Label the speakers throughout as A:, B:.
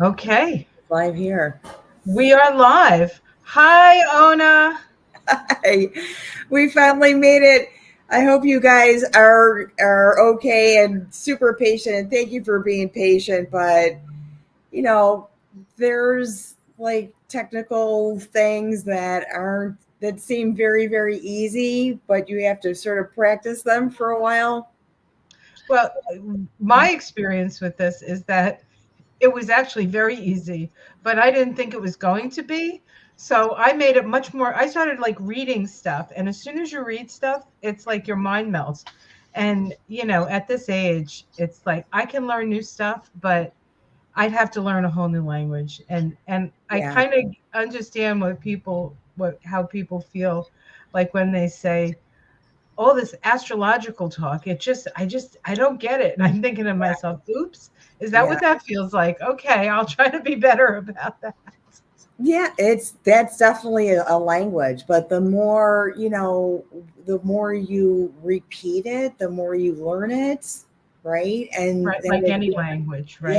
A: Okay,
B: Live here.
A: we are live. Hi, Ona.
B: Hi. We finally made it. I hope you guys are okay and super patient. Thank you for being patient, but you know, there's like technical things that seem very easy, but you have to sort of practice them for a while.
A: Well, my experience with this is that it was actually very easy, but I didn't think it was going to be. So I made it much more. I started like reading stuff, and as soon as you read stuff, it's like your mind melts. And at this age, it's like I can learn new stuff, but I'd have to learn a whole new language. And I
B: Yeah.
A: kind of understand what how people feel like when they say all this astrological talk. I don't get it. And I'm thinking to myself, oops, is that
B: Yeah.
A: what that feels like? Okay, I'll try to be better about that.
B: Yeah, that's definitely a language, but the more you repeat it, the more you learn it, right? And
A: Right,
B: then
A: like any language, right?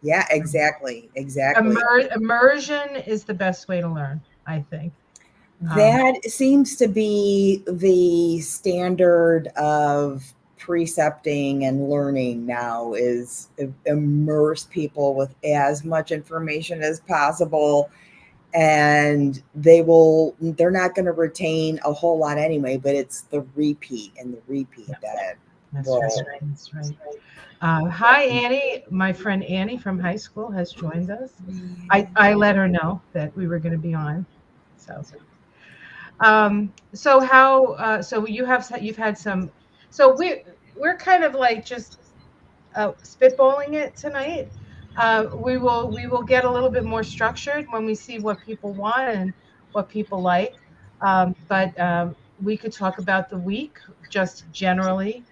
B: yeah, exactly.
A: Immersion is the best way to learn, I think. Um,
B: That seems to be the standard of precepting and learning now is immerse people with as much information as possible, and they're not going to retain a whole lot anyway, but it's the repeat and the repeat
A: yeah,
B: that
A: that's right.
B: will.
A: That's right. Hi, Annie. My friend Annie from high school has joined us. I let her know that we were going to be on. So so you've had some, so we're kind of like just spitballing it tonight. We will get a little bit more structured when we see what people want and what people like. But we could talk about the week just generally,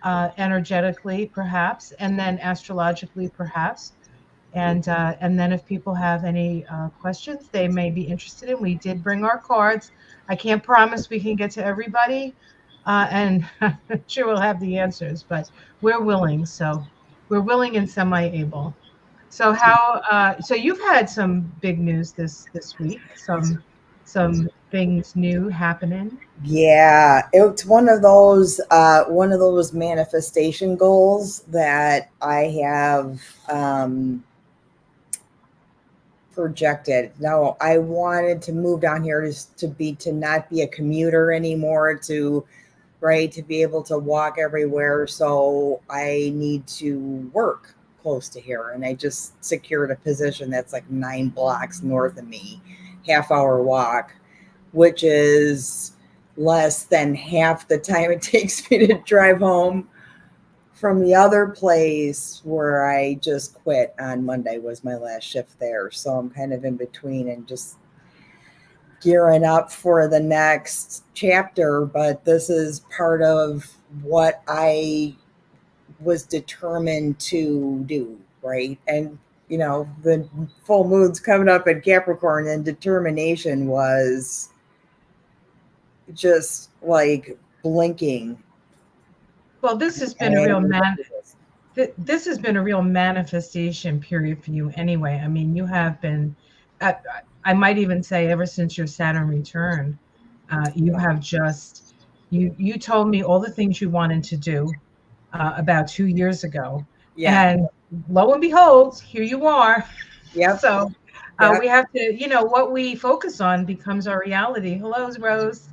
A: energetically perhaps, and then astrologically perhaps. And then if people have any questions they may be interested in, we did bring our cards. I can't promise we can get to everybody, and I'm not sure we'll have the answers, but we're willing. So we're willing and semi-able. So so you've had some big news this week. Some things new happening.
B: Yeah, it's one of those manifestation goals that I have projected. No, I wanted to move down here to not be a commuter anymore, to right, to be able to walk everywhere. So I need to work close to here, and I just secured a position that's like 9 blocks north of me, half-hour walk, which is less than half the time it takes me to drive home from the other place where I just quit on Monday. Was my last shift there. So I'm kind of in between and just gearing up for the next chapter, but this is part of what I was determined to do, right? And the full moon's coming up in Capricorn, and determination was just like blinking.
A: Well, this has been a
B: And
A: real this has been a real manifestation period for you anyway. I mean, you have been, uh, I might even say, ever since your Saturn return, you have just, you told me all the things you wanted to do about 2 years ago.
B: yeah,
A: And lo and behold, here you are.
B: yep,
A: So
B: yep,
A: we have to, what we focus on becomes our reality. Hello, Rose.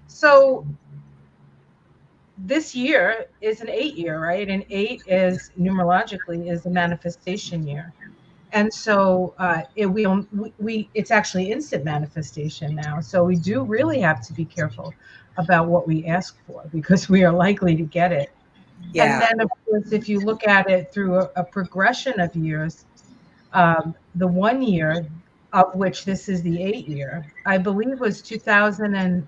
A: So this year is an 8 year, right? And eight is numerologically is the manifestation year. And so it's actually instant manifestation now. So we do really have to be careful about what we ask for because we are likely to get it. And
B: yeah,
A: then, of course, if you look at it through a progression of years, the 1 year of which this is the 8 year, I believe was 2000 and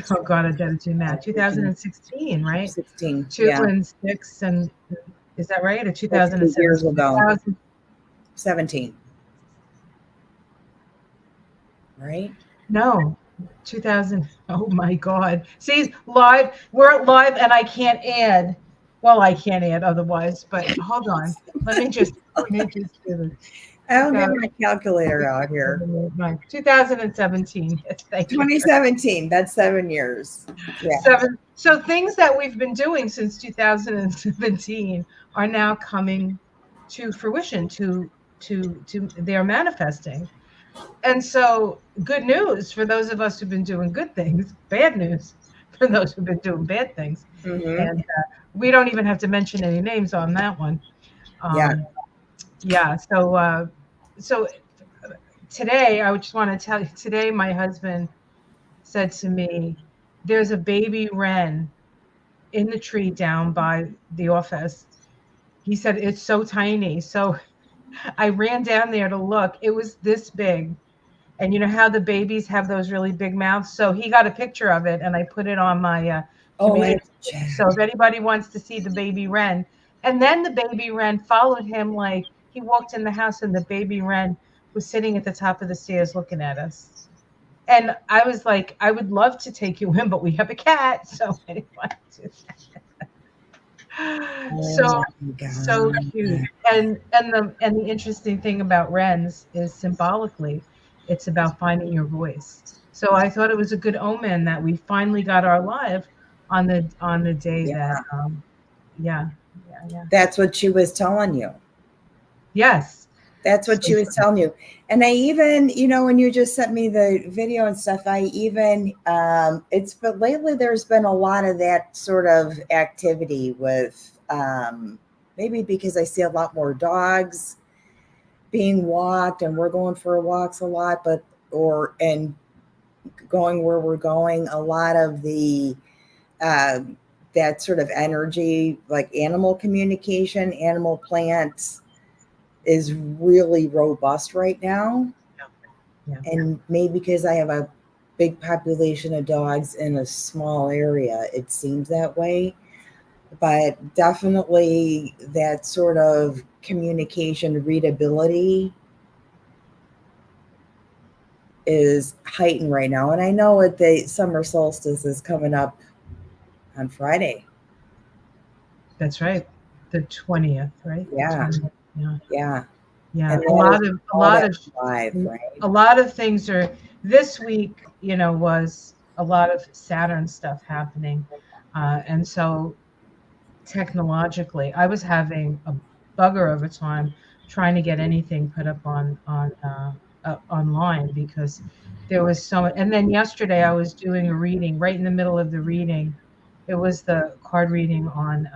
A: oh God, I got to do math. 2016, right?
B: 16,
A: Two
B: yeah,
A: and six, and is that right? Or
B: that's
A: 2007?
B: 2 years ago.
A: 2000,
B: 17, right?
A: no, 2000. Oh my God. See, live. We're live, and I can't add. Well, I can't add otherwise, but hold on. Let me just do this.
B: I'll get my calculator out here.
A: 2017. Yes, thank you.
B: 2017. That's 7 years. Yeah.
A: So things that we've been doing since 2017 are now coming to fruition. To they're manifesting. And so, good news for those of us who've been doing good things. Bad news for those who've been doing bad things.
B: Mm-hmm.
A: And we don't even have to mention any names on that one.
B: Yeah.
A: Yeah. So today, I just want to tell you. Today, my husband said to me, "There's a baby wren in the tree down by the office." He said it's so tiny. So I ran down there to look. It was this big. And you know how the babies have those really big mouths? So he got a picture of it and I put it on my
B: Oh,
A: community. So if anybody wants to see the baby wren, and then the baby wren followed him, like he walked in the house and the baby wren was sitting at the top of the stairs looking at us. And I was like, I would love to take you in, but we have a cat. So anyway, so so cute. And the interesting thing about wrens is symbolically, it's about finding your voice. So I thought it was a good omen that we finally got our live on the day that yeah.
B: That's what she was telling you.
A: Yes.
B: That's what she was telling you. And I even, when you just sent me the video and stuff, I even, but lately there's been a lot of that sort of activity with, maybe because I see a lot more dogs being walked and we're going for walks a lot, and going where we're going, a lot of the, that sort of energy, like animal communication, animal plants, is really robust right now.
A: Yeah.
B: And maybe because I have a big population of dogs in a small area, it seems that way. But definitely that sort of communication readability is heightened right now. And I know the summer solstice is coming up on Friday.
A: That's right. The 20th, right?
B: Yeah.
A: 20th.
B: Yeah.
A: Yeah. A lot of
B: live, right?
A: A lot of things are this week, was a lot of Saturn stuff happening. And so technologically, I was having a bugger of a time trying to get anything put up online because there was so much. And then yesterday I was doing a reading right in the middle of the reading. It was the card reading on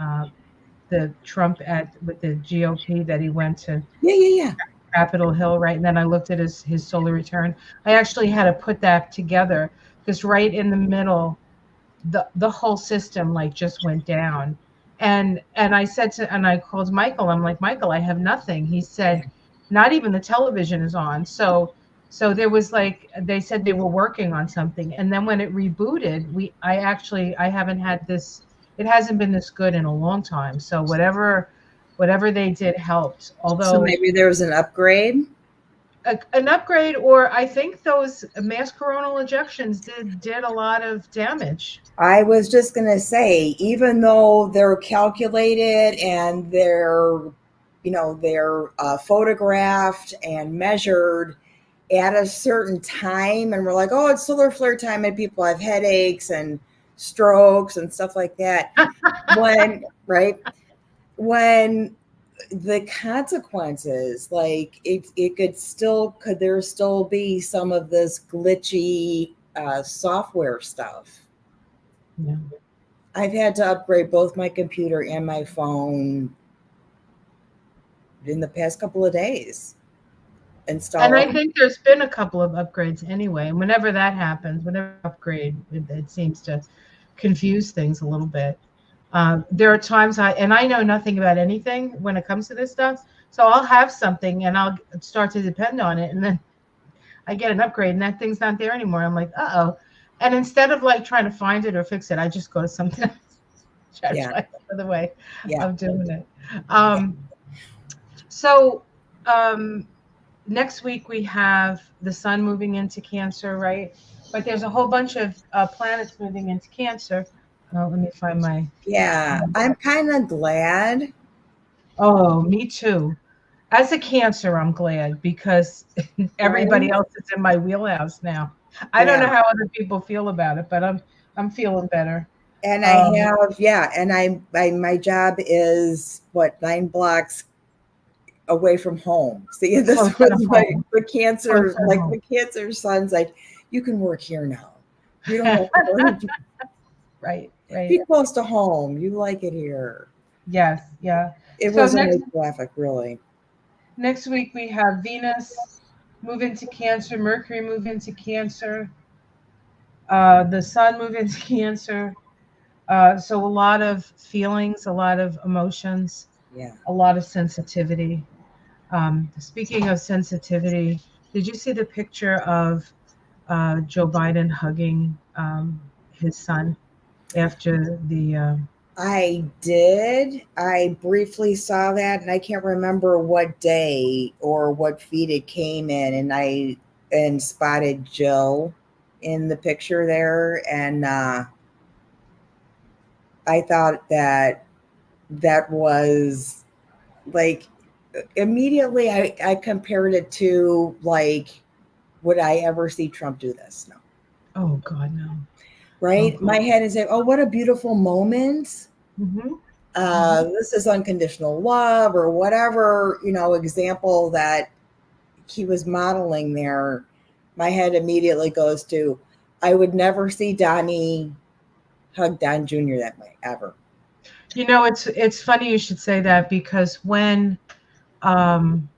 A: the Trump with the GOP that he went to
B: Yeah.
A: Capitol Hill, right? And then I looked at his solar return. I actually had to put that together because right in the middle, the whole system like just went down. And I called Michael. I'm like, Michael, I have nothing. He said, not even the television is on. So there was like, they said they were working on something. And then when it rebooted, I haven't had this, it hasn't been this good in a long time. So whatever they did helped. Although
B: so maybe there was an upgrade.
A: An upgrade, or I think those mass coronal ejections did a lot of damage.
B: I was just going to say, even though they're calculated and they're photographed and measured at a certain time, and we're like, oh, it's solar flare time, and people have headaches and strokes and stuff like that. when the consequences, like could there still be some of this glitchy software stuff?
A: Yeah.
B: I've had to upgrade both my computer and my phone in the past couple of days.
A: And I think there's been a couple of upgrades anyway. And whenever that happens, whenever upgrade, it seems to confuse things a little bit. There are times I know nothing about anything when it comes to this stuff. So I'll have something and I'll start to depend on it. And then I get an upgrade and that thing's not there anymore. I'm like, uh-oh. And instead of like trying to find it or fix it, I just go to something else. Try to find another way of doing it. So next week we have the sun moving into Cancer, right? But there's a whole bunch of planets moving into Cancer. Let me find my.
B: Yeah, I'm kind of glad.
A: Oh, me too. As a Cancer, I'm glad because everybody
B: Right?
A: else is in my wheelhouse now. I don't
B: Yeah.
A: know how other people feel about it, but I'm feeling better.
B: And I
A: Um,
B: have, yeah, and my job is what, 9 blocks away from home. See, this
A: Closer to
B: was my
A: home.
B: the
A: Closer
B: cancer,
A: to
B: like
A: home.
B: the cancer son's like, you can work here now. You don't have to worry.
A: Right, right.
B: Be close to home. You like it here.
A: Yes, yeah.
B: It
A: So
B: was a
A: next
B: nice graphic, really.
A: next week we have Venus move into Cancer, Mercury move into Cancer, the Sun move into Cancer. So a lot of feelings, a lot of emotions,
B: Yeah.
A: a lot of sensitivity. Speaking of sensitivity, did you see the picture of Joe Biden hugging his son after the?
B: I did. I briefly saw that, and I can't remember what day or what feed it came in, and I and spotted Jill in the picture there, and I thought that that was like immediately I compared it to like, would I ever see Trump do this? No.
A: Oh God, no. Oh
B: Right?
A: God.
B: My head is like, oh, what a beautiful moment.
A: Hmm. Hmm.
B: This is unconditional love or whatever, example that he was modeling there. My head immediately goes to, I would never see Donnie hug Don Jr. that way ever.
A: It's funny you should say that because um,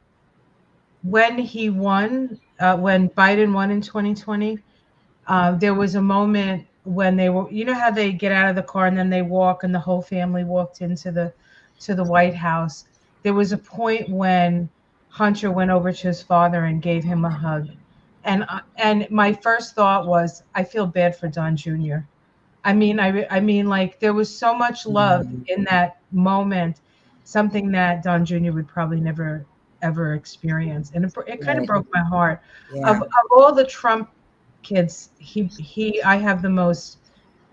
A: when he won, when Biden won in 2020, there was a moment when they were, you know how they get out of the car and then they walk and the whole family walked into the White House. There was a point when Hunter went over to his father and gave him a hug. And my first thought was, I feel bad for Don Jr. I mean, like there was so much love
B: Mhm.
A: in that moment, something that Don Jr. would probably never ever experience, and it kind of
B: Right.
A: broke my heart. Of
B: Yeah.
A: all the Trump kids, I have the most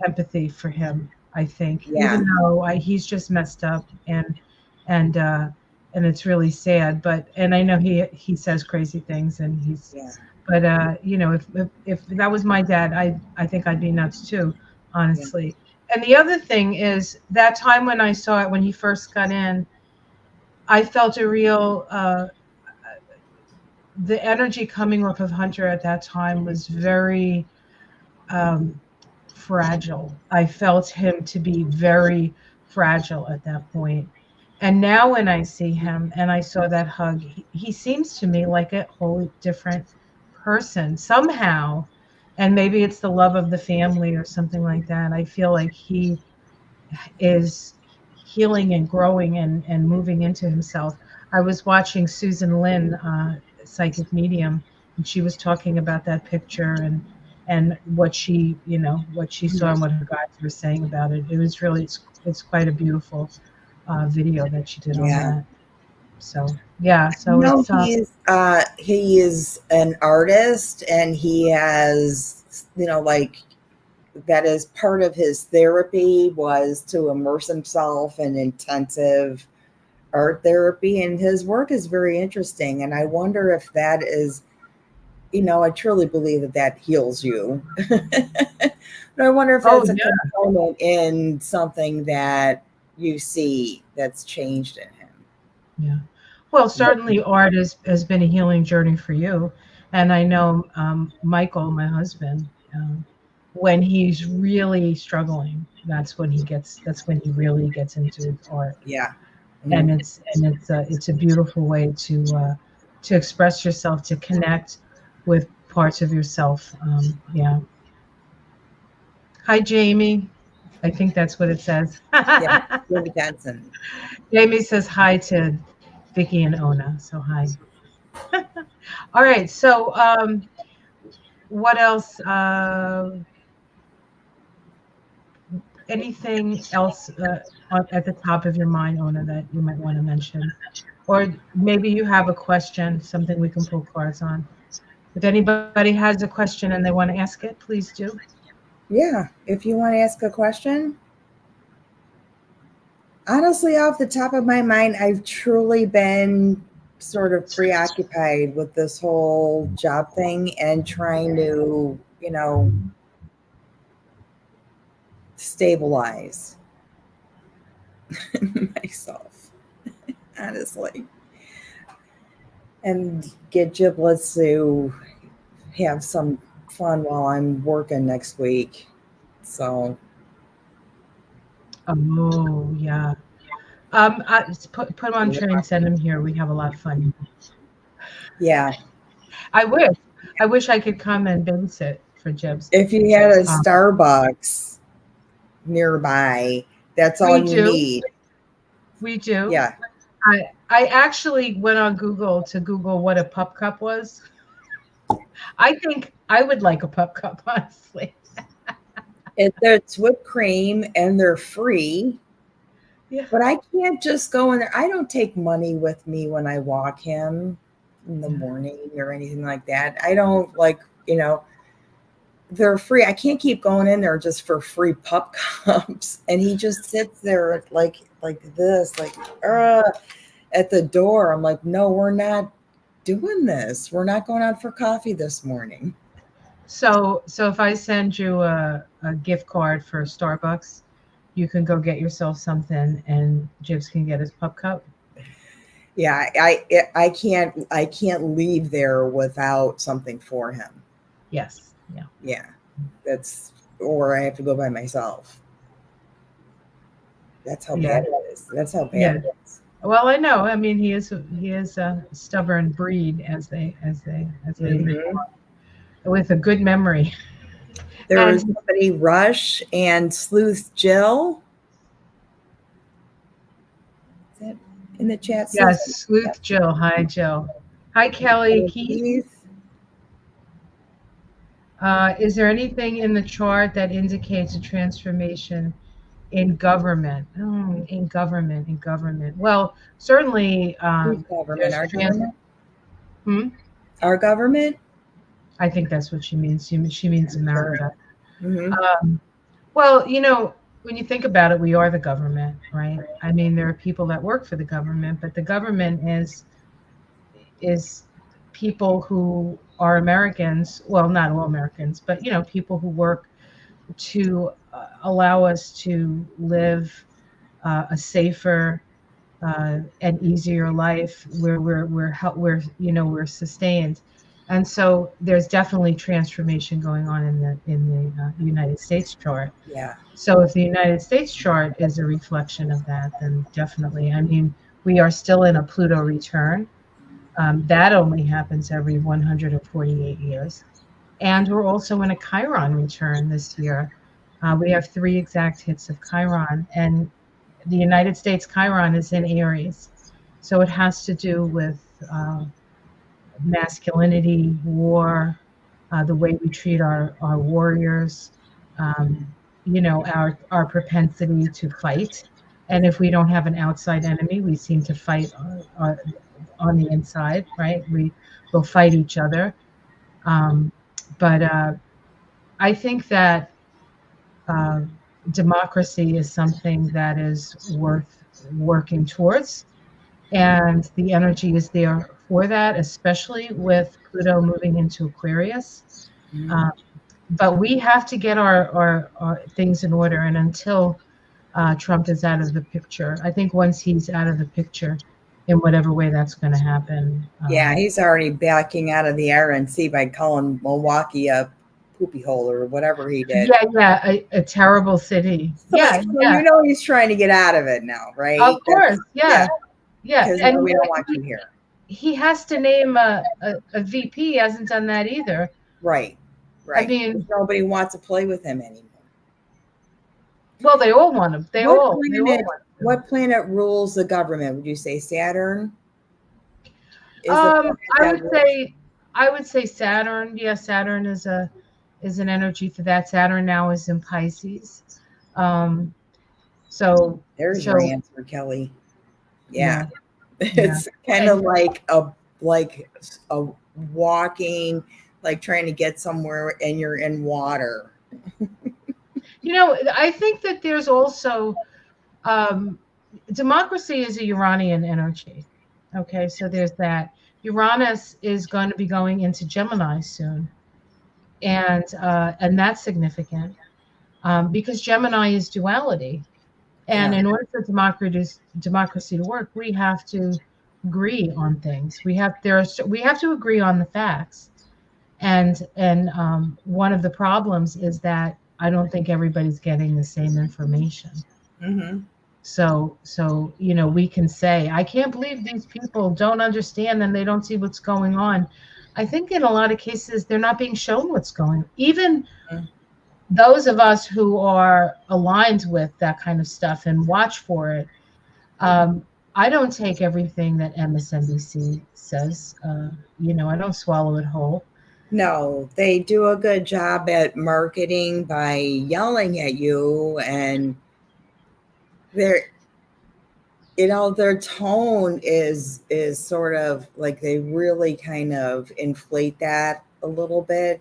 A: empathy for him. I think,
B: Yeah.
A: even though he's just messed up and uh, and it's really sad. But and I know he says crazy things, and he's
B: Yeah.
A: but if that was my dad, I think I'd be nuts too,
B: Yeah.
A: honestly. And the other thing is that time when I saw it when he first got in, I felt a real the energy coming off of Hunter at that time was very um, fragile. I felt him to be very fragile at that point. And now when I see him and I saw that hug, he seems to me like a wholly different person somehow. And maybe it's the love of the family or something like that. I feel like he is healing and growing and moving into himself. I was watching Susan Lin, psychic medium, and she was talking about that picture and what what she saw and what her guides were saying about it. It was really it's quite a beautiful video that she did on
B: Yeah.
A: that. So yeah, so
B: No,
A: it's
B: he is an artist, and he has, like, that is part of his therapy was to immerse himself in intensive art therapy, and his work is very interesting, and I wonder if that is, I truly believe that that heals you. But I wonder if
A: oh
B: that's a
A: yeah,
B: component in something that you see that's changed in him.
A: yeah. Well, certainly art has been a healing journey for you, and I know Michael, my husband. When he's really struggling, that's when he really gets into his art,
B: Yeah.
A: and
B: Mhm.
A: it's a beautiful way to express yourself, to connect with parts of yourself. Yeah. Hi, Jamie. I think that's what it says.
B: Yeah. Jamie Johnson.
A: Jamie says hi to Vicky and Ona. So hi. All right. So what else? Anything else at the top of your mind, Ona, that you might want to mention? Or maybe you have a question, something we can pull cards on. If anybody has a question and they want to ask it, please do.
B: Yeah. If you want to ask a question. Honestly, off the top of my mind, I've truly been sort of preoccupied with this whole job thing and trying to, stabilize myself, honestly, and get giblets to have some fun while I'm working next week. So,
A: Oh, yeah. Just put him on train, send him here. We have a lot of fun.
B: yeah.
A: I wish. I wish I could come and babysit for Jibs.
B: If you had a
A: Um,
B: Starbucks nearby, that's all
A: we
B: you
A: do.
B: need.
A: We do.
B: Yeah.
A: I actually went on Google to Google what a pup cup was. I think I would like a pup cup, honestly.
B: It's whipped cream and they're free,
A: Yeah.
B: but I can't just go in there. I don't take money with me when I walk him in the morning or anything like that. I don't they're free. I can't keep going in there just for free pup cups. And he just sits there like this, at the door. I'm like, no, we're not doing this. We're not going out for coffee this morning.
A: So if I send you a gift card for Starbucks, you can go get yourself something, and Jibs can get his pup cup.
B: Yeah, I can't leave there without something for him.
A: Yes. Yeah.
B: Yeah, or I have to go by myself. That's how
A: Yeah.
B: bad it is. That's how
A: Yeah.
B: bad it is.
A: Well, I know. I mean, he is a stubborn breed, as they make,
B: Hmm.
A: with a good memory.
B: There was
A: And
B: somebody, Rush and Sleuth Jill. Is that in the chat
A: yes,
B: system?
A: Sleuth Jill. Hi, Jill. Hi, Kelly. Keith.
B: Keith?
A: Is there anything in the chart that indicates a transformation in government? In government. Well, certainly
B: Whose government?
A: there's
B: Our
A: trans.
B: government?
A: Hmm?
B: Our government?
A: I think that's what she means. She means
B: Sure.
A: America.
B: Hmm.
A: Um, well, when you think about it, we are the government, right? I mean, there are people that work for the government, but the government is people who are Americans. Well, not all Americans, but people who work to allow us to live a safer and easier life where we're sustained. And so there's definitely transformation going on in the United States chart.
B: Yeah.
A: So if the United States chart is a reflection of that, then definitely. I mean, we are still in a Pluto return. That only happens every 148 years. And we're also in a Chiron return this year. We have three exact hits of Chiron, and the United States Chiron is in Aries. So it has to do with masculinity, war, the way we treat our warriors, um, our propensity to fight. And if we don't have an outside enemy, we seem to fight on the inside, right? We will fight each other. Um, but I think that uh, democracy is something that is worth working towards, and the energy is there for that, especially with Pluto moving into Aquarius.
B: Mhm.
A: Uh, but we have to get our things in order, and until Trump is out of the picture, I think once he's out of the picture, in whatever way that's going to happen.
B: Yeah, he's already backing out of the RNC by calling Milwaukee a poopy hole or whatever he did.
A: Yeah, a terrible city. Yeah,
B: So
A: yeah,
B: he's trying to get out of it now,
A: of
B: right?
A: course,
B: Yeah,
A: yeah,
B: because
A: and
B: we don't want you here.
A: he has to name a VP. He hasn't done that either.
B: Right,
A: I
B: right.
A: mean,
B: Nobody wants to play with him anymore.
A: well, they all want him. They all want him.
B: What planet rules the government? Would you say Saturn is the planet
A: I
B: that
A: would
B: rules?
A: say Saturn. Yeah, Saturn is an energy for that. Saturn now is in Pisces. Um, so
B: There's your
A: so
B: answer, Kelly. Yeah,
A: yeah, yeah.
B: it's kind of like a walking, like trying to get somewhere, and you're in water.
A: I think that there's also um, democracy is a Uranian energy. Okay, so there's that. Uranus is going to be going into Gemini soon, and that's significant because Gemini is duality. And
B: Yeah.
A: in order for democracy to work, we have to agree on things. We have to agree on the facts. And one of the problems is that I don't think everybody's getting the same information.
B: Mm-hmm.
A: So we can say, I can't believe these people don't understand and they don't see what's going on. I think in a lot of cases they're not being shown what's going on. Even those of us who are aligned with that kind of stuff and watch for it, um, I don't take everything that MSNBC says. I don't swallow it whole.
B: No, they do a good job at marketing by yelling at you, and their their tone is sort of like they really kind of inflate that a little bit.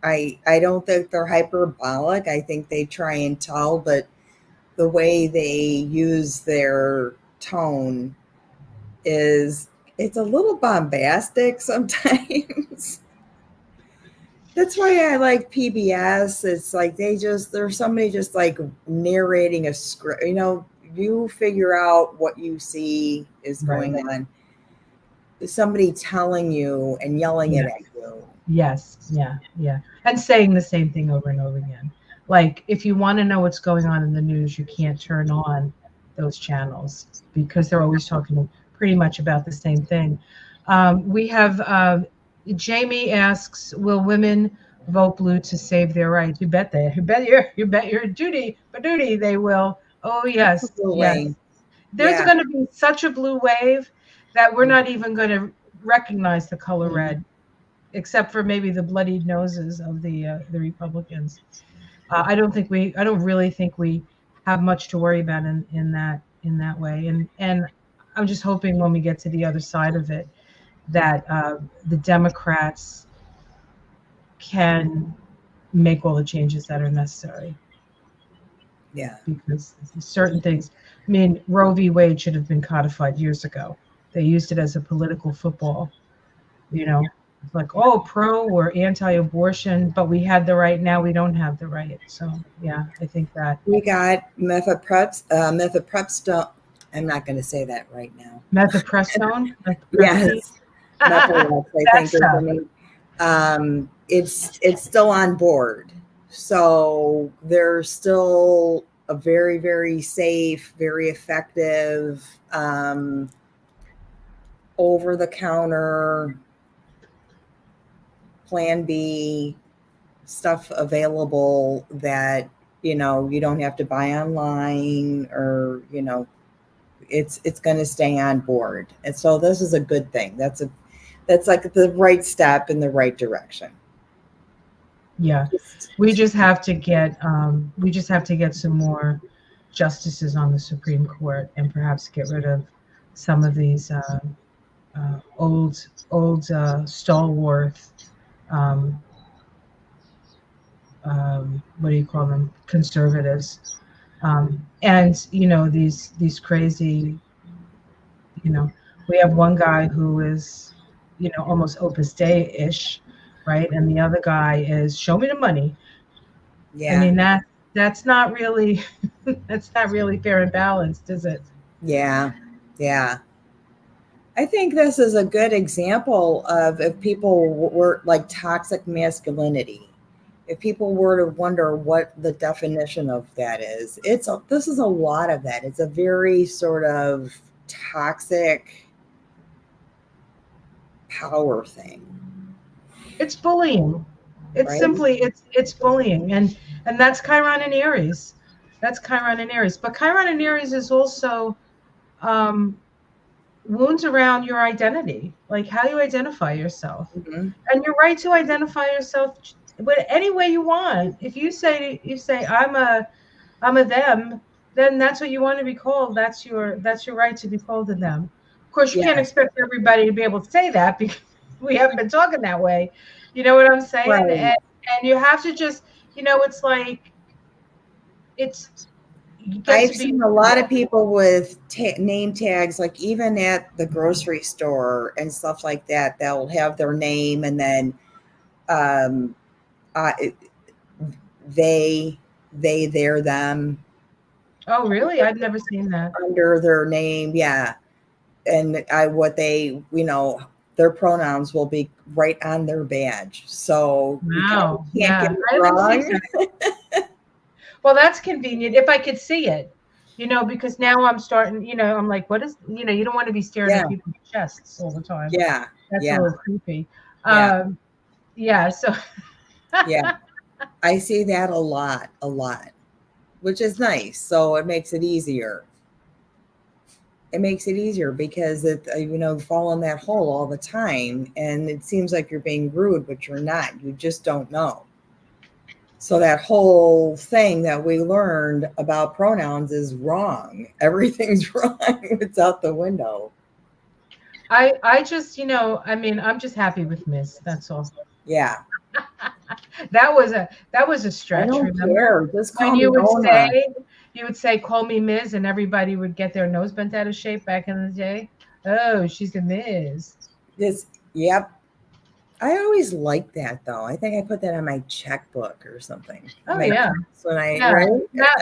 B: I don't think they're hyperbolic. I think they try and tell, but the way they use their tone is it's a little bombastic sometimes. That's why I like PBS. It's like there's somebody just like narrating a script. You figure out what you see is
A: Right.
B: going on. Somebody telling you and yelling it
A: Yes.
B: at you.
A: Yes. Yeah. Yeah. And saying the same thing over and over again. Like, if you want to know what's going on in the news, you can't turn on those channels because they're always talking pretty much about the same thing. We have Jamie asks, "Will women vote blue to save their rights?" You bet they. You bet your duty. They will. Oh yes, yes.
B: Absolutely.
A: There's
B: Yeah.
A: going to be such a blue wave that we're not even going to recognize the color
B: Mhm.
A: red, except for maybe the bloodied noses of the Republicans. I don't really think we have much to worry about in that way. And I'm just hoping when we get to the other side of it that the Democrats can make all the changes that are necessary
B: Yeah.
A: because certain things. I mean, Roe v. Wade should have been codified years ago. They used it as a political football. You know, like, oh, pro or anti-abortion, but we had the right. Now we don't have the right. So yeah, I think that
B: We got methylprepstone. I'm not going to say that right now.
A: methylprestone, methylprestone.
B: Yes, Methylex, I
A: That
B: think is the
A: stuff.
B: name. It's still on board, so they're still a very very safe, very effective, over the counter Plan B stuff available that you don't have to buy online, or it's going to stay on board, and so this is a good thing. That's like the right step in the right direction.
A: Yeah, we just have to get some more justices on the Supreme Court and perhaps get rid of some of these old stalwart um, what do you call them, conservatives, and these crazy, you know we have one guy who is almost Opus Dei ish, right, and the other guy is show me the money. I
B: Yeah,
A: mean, that's not really that's not really fair and balanced, is it?
B: yeah, yeah. I think this is a good example of if people were like toxic masculinity. If people were to wonder what the definition of that is, this is a lot of that. It's a very sort of toxic power thing,
A: It's bullying. It's
B: right?
A: simply it's bullying, and that's Chiron and Aries. That's Chiron and Aries. But Chiron and Aries is also um, wounds around your identity, like how you identify yourself.
B: Mm-hmm.
A: And you're right to identify yourself but any way you want. If you say I'm a them, then that's what you want to be called. That's your right to be called a them. Of course, you can't
B: Yeah,
A: expect everybody to be able to say that because we haven't been talking that way. You know what I'm saying?
B: right.
A: And you have to just, it's like it's you get
B: I've
A: to be
B: seen a lot of people with name tags, like even at the grocery store and stuff like that. They'll have their name and then um, uh, they, their, them
A: Oh, really? I've never seen that.
B: under their name. Yeah. And their pronouns will be right on their badge. So you
A: Wow.
B: can't get
A: Yeah.
B: it
A: I haven't seen
B: wrong.
A: that. Well, that's convenient if I could see it, because now I'm starting, I'm like, what is, you don't want to be staring
B: Yeah.
A: at people's chests all the time.
B: Yeah.
A: That's a
B: Yeah.
A: little creepy.
B: Yeah.
A: Yeah. So,
B: Yeah. I see that a lot, which is nice. So it makes it easier. It makes it easier because fall in that hole all the time and it seems like you're being rude, but you're not. You just don't know. So that whole thing that we learned about pronouns is wrong. Everything's wrong. It's out the window.
A: I just, I'm just happy with Miss. That's all.
B: Yeah.
A: That was a
B: I
A: stretch.
B: don't
A: Remember
B: care. Just
A: when
B: call me Ona.
A: you would say, call me Ms. and everybody would get their nose bent out of shape back in the day. Oh, she's a Ms.
B: This, yep. I always liked that though. I think I put that on my checkbook or something.
A: Oh yeah.
B: When
A: Yeah.
B: right?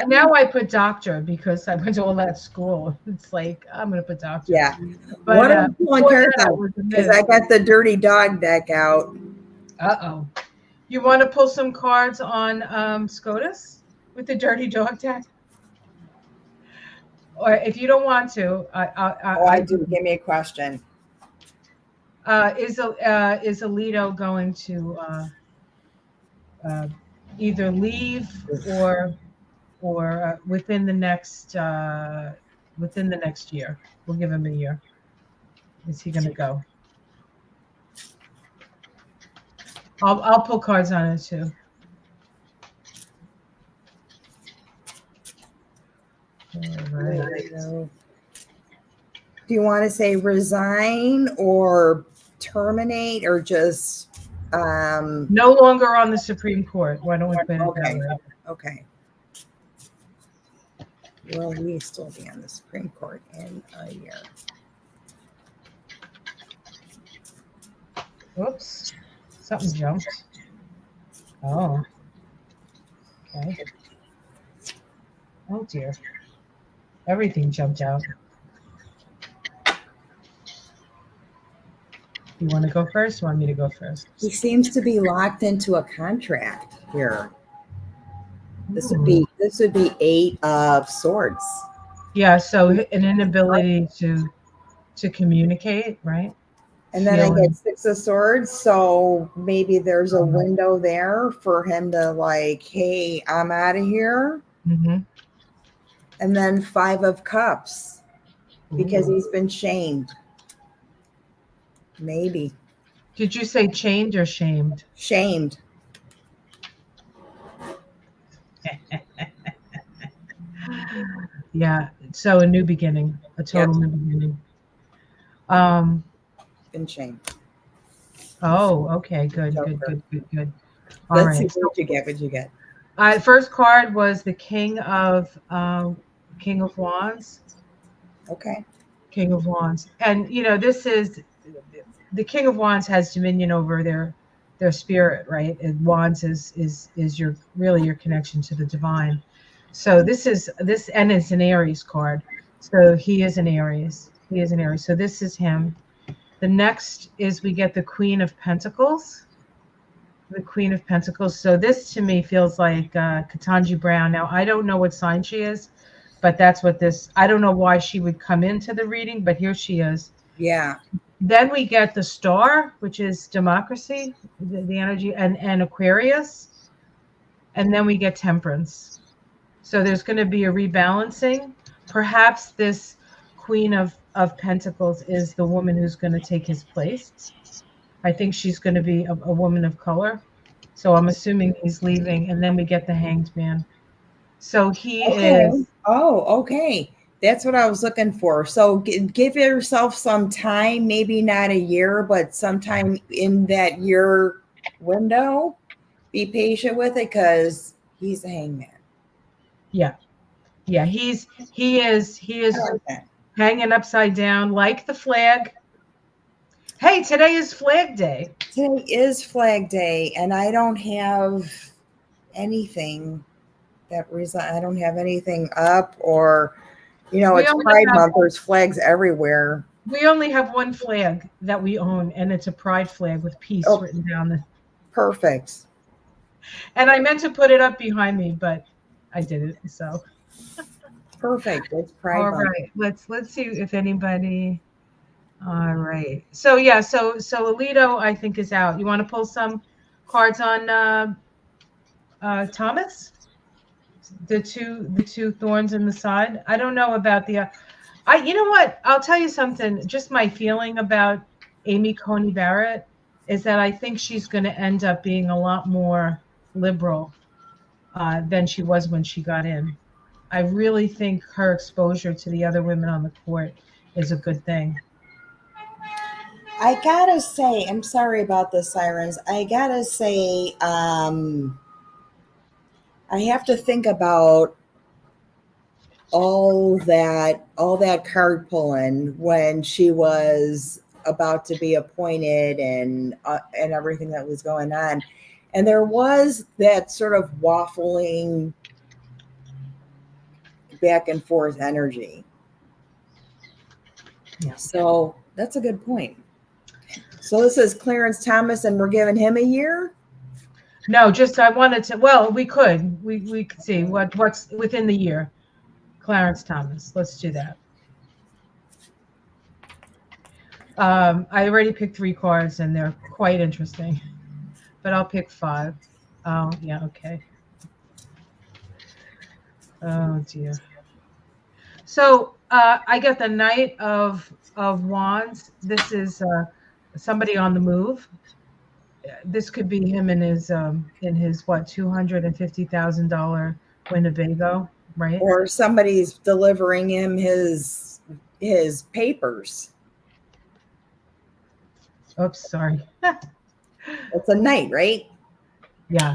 A: Now I put doctor because I went to all that school. It's like I'm gonna put doctor.
B: Yeah.
A: But
B: What am I pulling
A: before
B: cards
A: that, it
B: out?
A: was a
B: Because
A: Ms.
B: I got the dirty dog deck out.
A: Uh-oh. You want to pull some cards on SCOTUS with the dirty dog tag? Or if you don't want to,
B: I do. Give me a question.
A: Is Alito going to either leave or within the next year? We'll give him a year. Is he going to go? I'll pull cards on it too.
B: Right. Do you want to say resign or terminate or just
A: no longer on the Supreme Court? Why don't we put it that way?
B: Okay. Will we still be on the Supreme Court in a year?
A: Oops. Something jumped. Oh. Okay. Oh dear. Everything jumped out. You want to go first? Or want me to go first?
B: He seems to be locked into a contract here. This would be 8 of Swords.
A: Yeah, so an inability to communicate, right?
B: And then I get 6 of Swords, so maybe there's a window there for him to like, hey, I'm out of here.
A: Mm-hmm.
B: And then 5 of Cups because he's been shamed. Maybe.
A: Did you say chained or shamed?
B: Shamed.
A: Yeah. So a new beginning, a total new beginning.
B: Been shamed.
A: Oh, okay. Good. All
B: Let's
A: right.
B: see what you get. What you get?
A: First card was the King of Wands.
B: Okay.
A: King of Wands, and this is the King of Wands has dominion over their spirit, right? And Wands is your connection to the divine. So this and it's an Aries card. So he is an Aries. So this is him. The next is we get the Queen of Pentacles. The Queen of Pentacles. So this to me feels like Ketanji Brown. Now I don't know what sign she is, but that's what this. I don't know why she would come into the reading, but here she is.
B: Yeah.
A: Then we get the Star, which is democracy, the energy, and Aquarius, and then we get Temperance. So there's going to be a rebalancing. Perhaps this Queen of Pentacles is the woman who's going to take his place. I think she's going to be a woman of color. So I'm assuming he's leaving. And then we get the Hanged Man. So he is.
B: Oh, okay. That's what I was looking for. So give yourself some time, maybe not a year, but sometime in that year window. Be patient with it because he's a hangman.
A: Yeah. Yeah, he
B: I
A: is
B: like that.
A: hanging upside down like the flag. Hey, today is Flag Day.
B: Today is Flag Day, and I don't have anything I don't have anything up, or
A: We
B: it's
A: only
B: Pride
A: have
B: Month. There's flags everywhere.
A: we only have one flag that we own, and it's a pride flag with peace
B: Oh,
A: written down the.
B: perfect.
A: And I meant to put it up behind me, but I didn't. So
B: Perfect. It's Pride
A: all
B: Month.
A: right, let's see if anybody. All right. So yeah, so Alito I think is out. You want to pull some cards on Thomas? The two thorns in the side. I don't know about the. I you know what? I'll tell you something. Just my feeling about Amy Coney Barrett is that I think she's going to end up being a lot more liberal than she was when she got in. I really think her exposure to the other women on the court is a good thing.
B: I gotta say, I'm sorry about the sirens. I gotta say, I have to think about all that card pulling when she was about to be appointed, and everything that was going on, and there was that sort of waffling back and forth energy.
A: Yeah.
B: So that's a good point. So this is Clarence Thomas, and we're giving him a year.
A: No, just I wanted to. Well, we could see what's within the year. Clarence Thomas. Let's do that. I already picked 3 cards, and they're quite interesting. But I'll pick 5. Oh yeah, okay. Oh dear. So I get the Knight of Wands. This is somebody on the move. This could be him in his what $250,000 Winnebago, right?
B: Or somebody's delivering him his papers.
A: Oops, sorry.
B: It's a knight, right?
A: Yeah.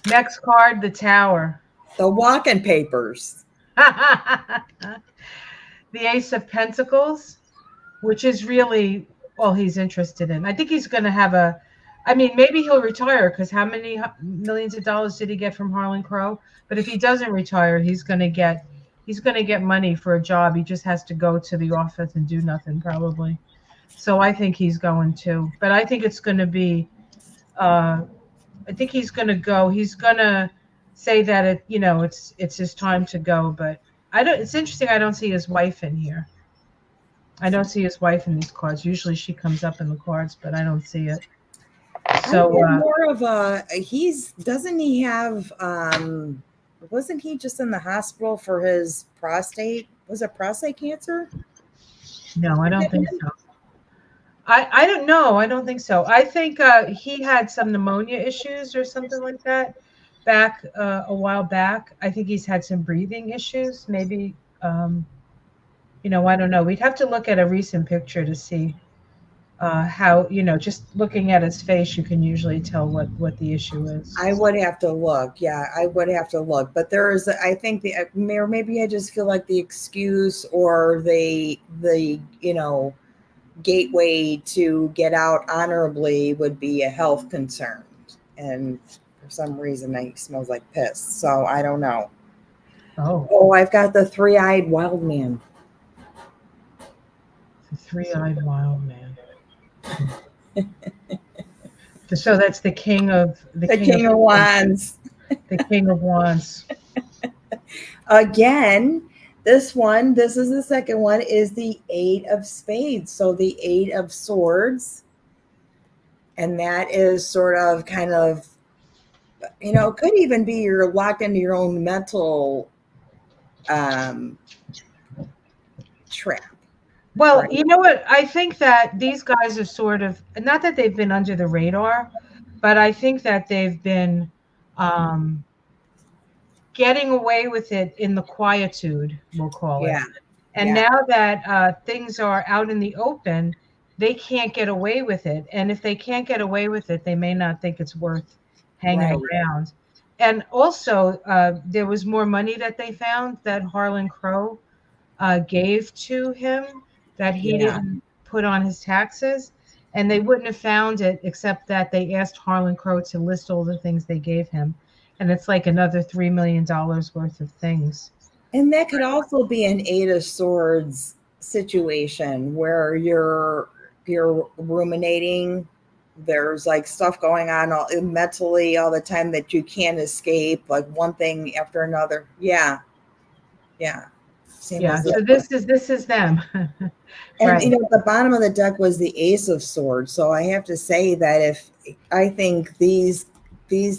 A: Next card, the Tower.
B: The walking papers.
A: The Ace of Pentacles, which is really all he's interested in. I think he's going to have I mean, maybe he'll retire because how many millions of dollars did he get from Harlan Crow? But if he doesn't retire, he's going to get money for a job. He just has to go to the office and do nothing probably. So I think he's going to. But I think it's going to be. I think he's going to go. He's going to say that it's his time to go. But I don't. It's interesting. I don't see his wife in here. I don't see his wife in these cards. Usually she comes up in the cards, but I don't see it. So
B: more of doesn't he have wasn't he just in the hospital for his prostate? Was it prostate cancer?
A: no, I don't think so. I don't know. I don't think so. I think he had some pneumonia issues or something like that back a while back. I think he's had some breathing issues. Maybe I don't know. We'd have to look at a recent picture to see how just looking at his face, you can usually tell what the issue is.
B: I would have to look. Yeah, I would have to look. But I think or maybe I just feel like the excuse or the gateway to get out honorably would be a health concern, and for some reason he smells like piss. So I don't know. Oh, I've got the three-eyed wild man.
A: The three-eyed wild man. So that's the king of
B: wands.
A: The king of wands.
B: Again, this is the second one, is the 8 of spades. So the 8 of swords. And that is sort of kind of, it could even be you're locked into your own mental trap.
A: Well,
B: right?
A: You know what? I think that these guys are sort of, not that they've been under the radar, but I think that they've been getting away with it in the quietude, we'll call it. And now that things are out in the open, they can't get away with it. And if they can't get away with it, they may not think it's worth hanging around. And also, there was more money that they found that Harlan Crow gave to him that he
B: Yeah.
A: didn't put on his taxes. And they wouldn't have found it except that they asked Harlan Crow to list all the things they gave him. And it's like another $3 million worth of things.
B: And that could also be an Eight of Swords situation where you're ruminating. There's like stuff going on mentally all the time that you can't escape, like one thing after another. Yeah, yeah. Same
A: Yeah.
B: as this.
A: So this is them.
B: And
A: Right.
B: the bottom of the deck was the Ace of Swords. So I have to say that if I think these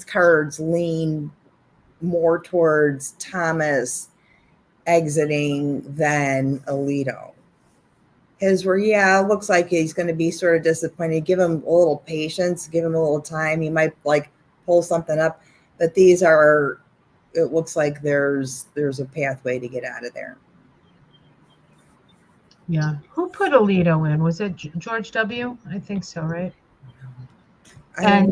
B: cards lean more towards Thomas exiting than Alito. His were, yeah, it looks like he's going to be sort of disappointed. Give him a little patience, give him a little time. He might like pull something up, but these are. It looks like there's a pathway to get out of there.
A: Yeah. Who put Alito in? Was it George W? I think so, right?
B: I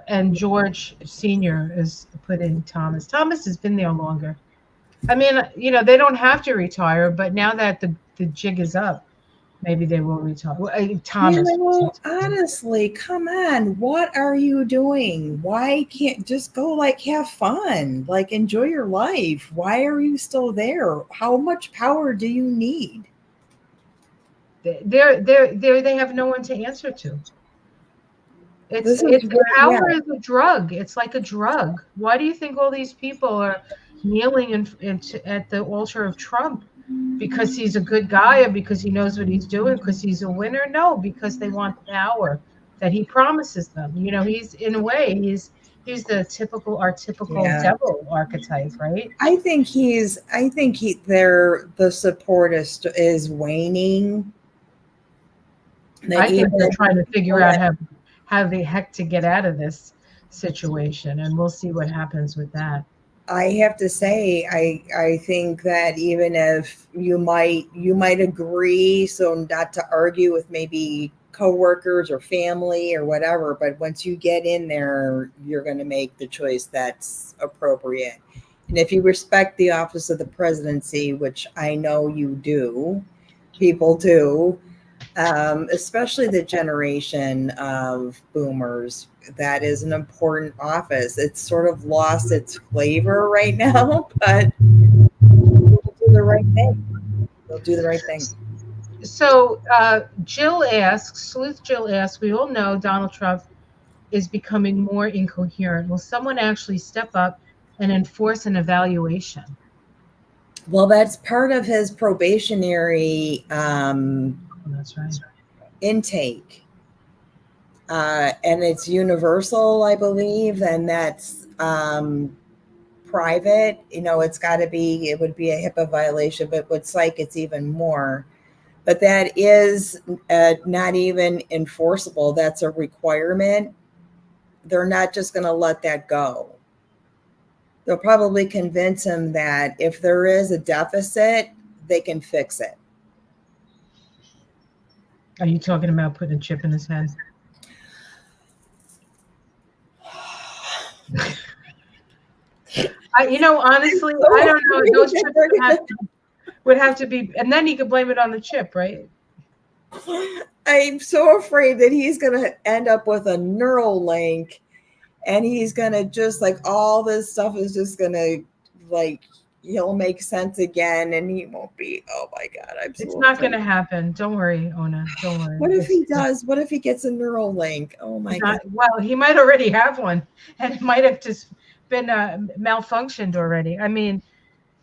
A: And George Senior is put in Thomas. Thomas has been there longer. I mean, they don't have to retire, but now that the jig is up, maybe they will retire. Thomas.
B: honestly, come on. What are you doing? Why can't just go like have fun? Like enjoy your life. Why are you still there? How much power do you need?
A: They have no one to answer to.
B: This is
A: It's
B: where, yeah.
A: power is a drug. It's like a drug. Why do you think all these people are kneeling at the altar of Trump? Because he's a good guy, or because he knows what he's doing, because he's a winner? No, because they want the power that he promises them. He's in a way he's our typical
B: Yeah.
A: devil archetype, right?
B: I think the support is waning.
A: I think they're trying to figure out how the heck to get out of this situation, and we'll see what happens with that.
B: I have to say, I think that even if you might agree, so not to argue with maybe coworkers or family or whatever, but once you get in there, you're going to make the choice that's appropriate. And if you respect the office of the presidency, which I know you do, people do, especially the generation of boomers, that is an important office. It's sort of lost its flavor right now, but they'll do the right thing. They'll do the right thing.
A: So Sleuth Jill asks, we all know Donald Trump is becoming more incoherent. Will someone actually step up and enforce an evaluation?
B: Well, that's part of his probationary
A: That's right.
B: intake. And it's universal, I believe, and that's private. It would be a HIPAA violation, but what's like it's even more. But that is not even enforceable. That's a requirement. They're not just going to let that go. They'll probably convince him that if there is a deficit, they can fix it.
A: Are you talking about putting a chip in his head? Honestly, I don't know. Those chips would have to be, and then he could blame it on the chip, right?
B: I'm so afraid that he's going to end up with a neural link, and he's going to just like all this stuff is just going to like he'll make sense again, and he won't be. Oh my God,
A: It's not going to happen. Don't worry, Ona. Don't worry.
B: What if he does? What if he gets a neural link? Oh my God.
A: Well, he might already have one, and it might have just been malfunctioned already. I mean,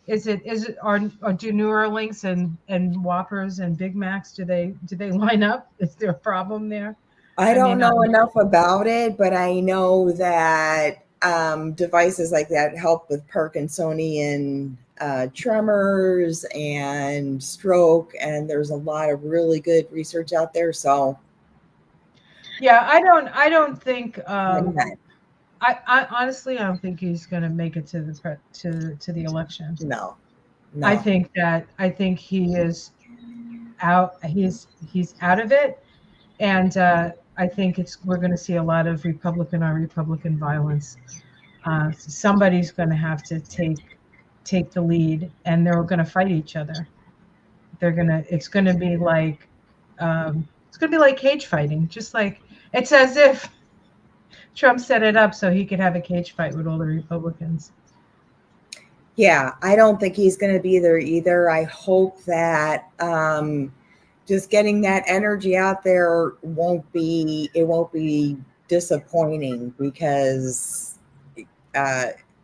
A: do Neuralinks and Whoppers and Big Macs, do they line up? Is there a problem there?
B: I don't know enough about it, but I know that devices like that help with Parkinsonian tremors and stroke, and there's a lot of really good research out there. So,
A: yeah, I don't think. I honestly, I don't think he's going to make it to the election.
B: No.
A: I think he is out. He's out of it, and I think we're going to see a lot of Republican on Republican violence. Somebody's going to have to take the lead, and they're going to fight each other. It's going to be like cage fighting. Just like it's as if Trump set it up so he could have a cage fight with all the Republicans.
B: Yeah, I don't think he's going to be there either. I hope that just getting that energy out there won't be disappointing, because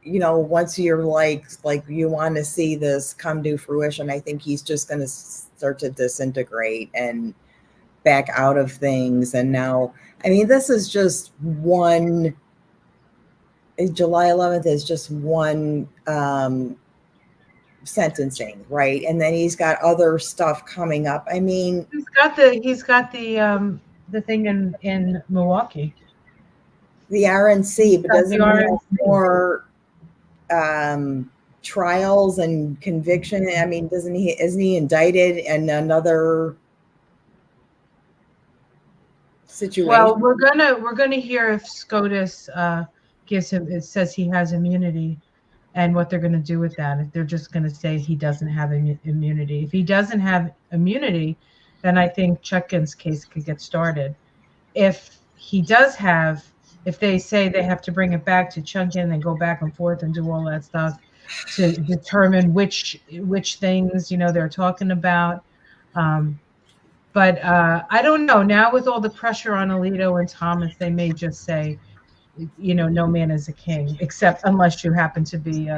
B: once you're like you want to see this come to fruition, I think he's just going to start to disintegrate and back out of things. And now, I mean, this is just one. July 11th is just one sentencing, right? And then he's got other stuff coming up. I mean,
A: he's got the thing in Milwaukee,
B: the RNC, but doesn't he have more trials and conviction? I mean, isn't he indicted in another situation?
A: Well, we're gonna hear if SCOTUS gives him. It says he has immunity, and what they're going to do with that. If they're just going to say he doesn't have immunity. If he doesn't have immunity, then I think Chutkin's case could get started. If he does have, if they say they have to bring it back to Chutkin and go back and forth and do all that stuff to determine which things they're talking about. But I don't know. Now with all the pressure on Alito and Thomas, they may just say, no man is a king, except unless you happen to be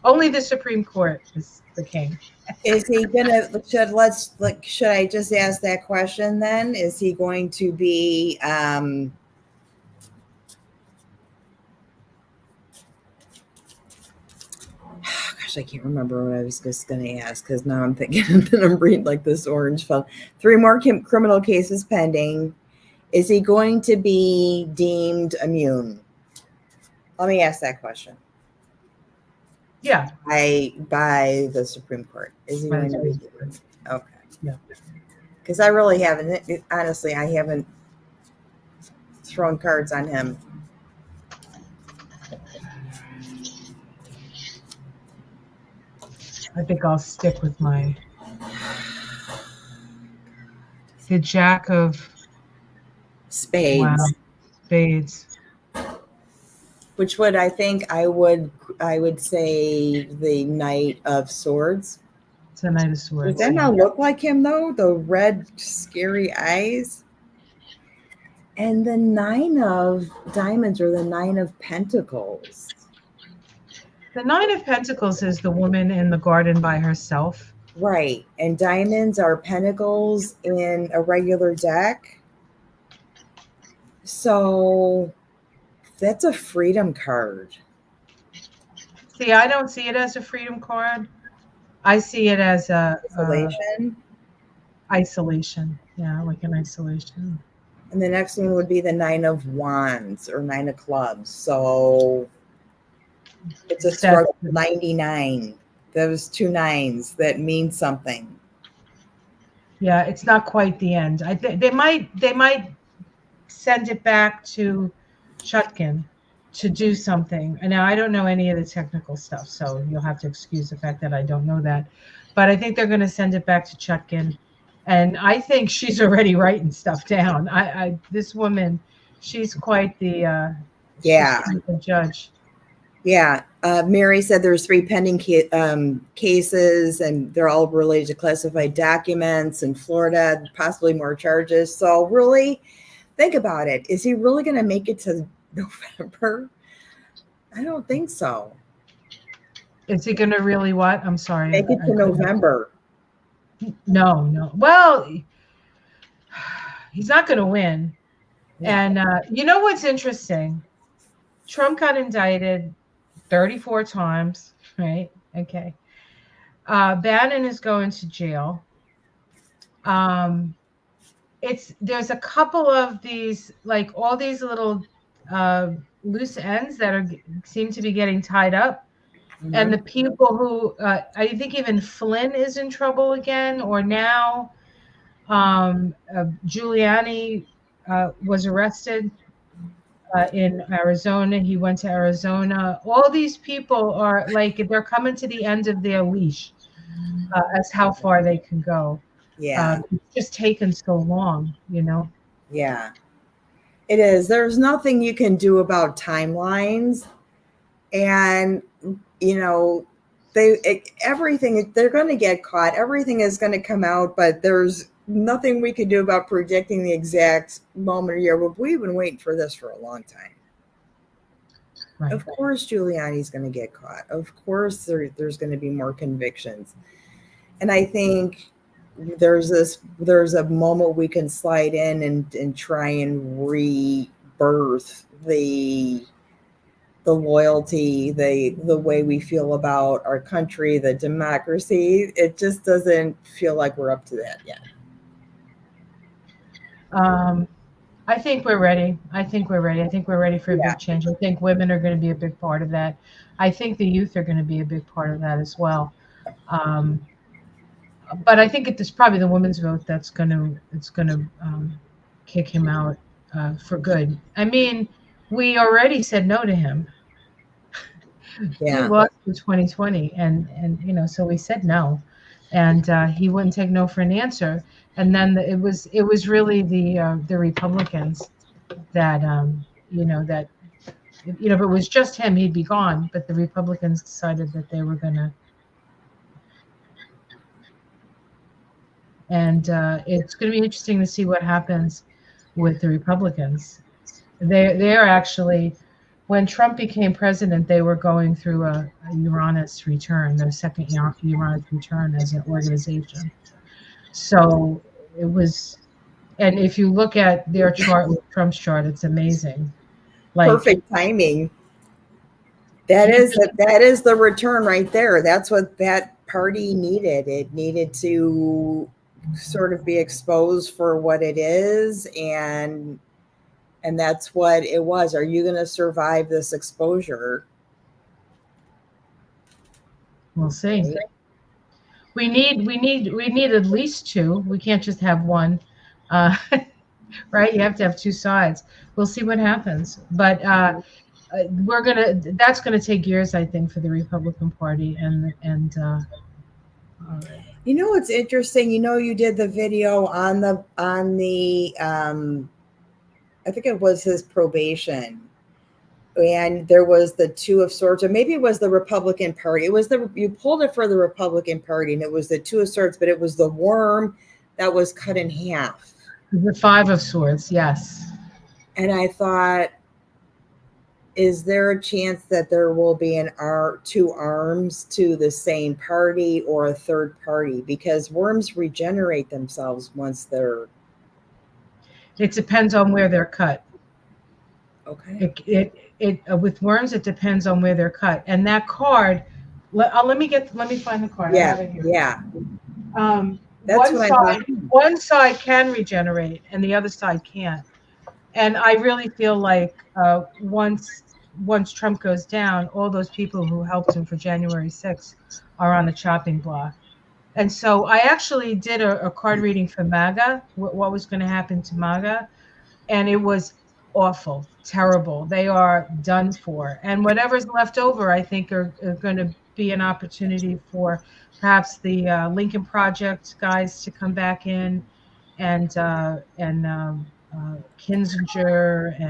A: only the Supreme Court is the king.
B: Is he gonna? Should I just ask that question then? Is he going to be? Gosh, I can't remember what I was just going to ask, because now I'm thinking that I'm reading like this orange file. 3 more criminal cases pending. Is he going to be deemed immune? Let me ask that question.
A: Yeah.
B: By the Supreme Court. Is he going to be immune? Okay.
A: Yeah.
B: Because I really haven't, honestly, I haven't thrown cards on him.
A: I think I'll stick with the Jack of
B: Spades.
A: Wow. Spades.
B: Which would, I think I would say the Knight of Swords.
A: It's a Knight of Swords.
B: Does that not look like him though? The red scary eyes. And the 9 of Diamonds, or the 9 of Pentacles.
A: The 9 of Pentacles is the woman in the garden by herself.
B: Right. And diamonds are pentacles in a regular deck. So that's a freedom card.
A: See, I don't see it as a freedom card. I see it as a
B: isolation.
A: Isolation. Yeah, like an isolation.
B: And the next one would be the 9 of Wands, or 9 of Clubs. So it's a struggle. 99. Those 2 9s that mean something.
A: Yeah, it's not quite the end. I think they might send it back to Chutkin to do something. And now I don't know any of the technical stuff, so you'll have to excuse the fact that I don't know that. But I think they're going to send it back to Chutkin, and I think she's already writing stuff down. This woman, she's quite the judge.
B: Yeah. Mary said there's 3 pending cases, and they're all related to classified documents in Florida, possibly more charges. So really think about it. Is he really going to make it to November? I don't think so.
A: Is he going to really what? I'm sorry.
B: Make it to November.
A: No. Well, he's not going to win. Yeah. And you know what's interesting? Trump got indicted 34 times, right? Okay. Bannon is going to jail. There's a couple of these, like all these little loose ends that seem to be getting tied up. Mm-hmm. And the people who, I think even Flynn is in trouble again, or now Giuliani was arrested. in Arizona. He went to Arizona. All these people are like they're coming to the end of their leash as how far they can go.
B: Yeah.
A: It's just taken so long, you know.
B: Yeah. It is. There's nothing you can do about timelines. And, everything, they're going to get caught. Everything is going to come out, but there's nothing we can do about predicting the exact moment of year. But we've been waiting for this for a long time.
A: Right.
B: Of course, Giuliani's going to get caught. Of course, there's going to be more convictions. And I think there's a moment we can slide in and try and rebirth the loyalty, the way we feel about our country, the democracy. It just doesn't feel like we're up to that yet.
A: I think we're ready. I think we're ready for a big change. I think women are going to be a big part of that. I think the youth are going to be a big part of that as well. But I think it's probably the women's vote that's going to kick him out for good. I mean, we already said no to him. He lost in 2020, and so we said no, and he wouldn't take no for an answer. And then it was really the Republicans that that if it was just him, he'd be gone. But the Republicans decided that they were gonna, and it's going to be interesting to see what happens with the Republicans. They are actually, when Trump became president, they were going through a Uranus return, their second Uranus return as an organization. So it was, and if you look at their chart with Trump's chart, it's amazing. Like,
B: perfect timing. That is the return right there. That's what that party needed. It needed to sort of be exposed for what it is, and that's what it was. Are you going to survive this exposure?
A: We'll see. Right? We need at least two. We can't just have one. Right? You have to have two sides. We'll see what happens. But that's gonna take years, I think, for the Republican Party and
B: what's interesting, you did the video on the I think it was his probation, and there was the Two of Swords, or maybe it was the Republican Party. It was you pulled it for the Republican Party, and it was the Two of Swords, but it was the worm that was cut in half.
A: The Five of Swords, yes.
B: And I thought, is there a chance that there will be two arms to the same party or a third party? Because worms regenerate themselves once they're...
A: It depends on where they're cut.
B: Okay.
A: With worms, it depends on where they're cut. And that card, let me find the card.
B: Yeah.
A: That's one side can regenerate and the other side can't. And I really feel like once Trump goes down, all those people who helped him for January 6th are on the chopping block. And so I actually did a card reading for Maga, what was going to happen to Maga. And it was awful, terrible. They are done for. And whatever's left over, I think, are going to be an opportunity for perhaps the Lincoln Project guys to come back in, and Kinzinger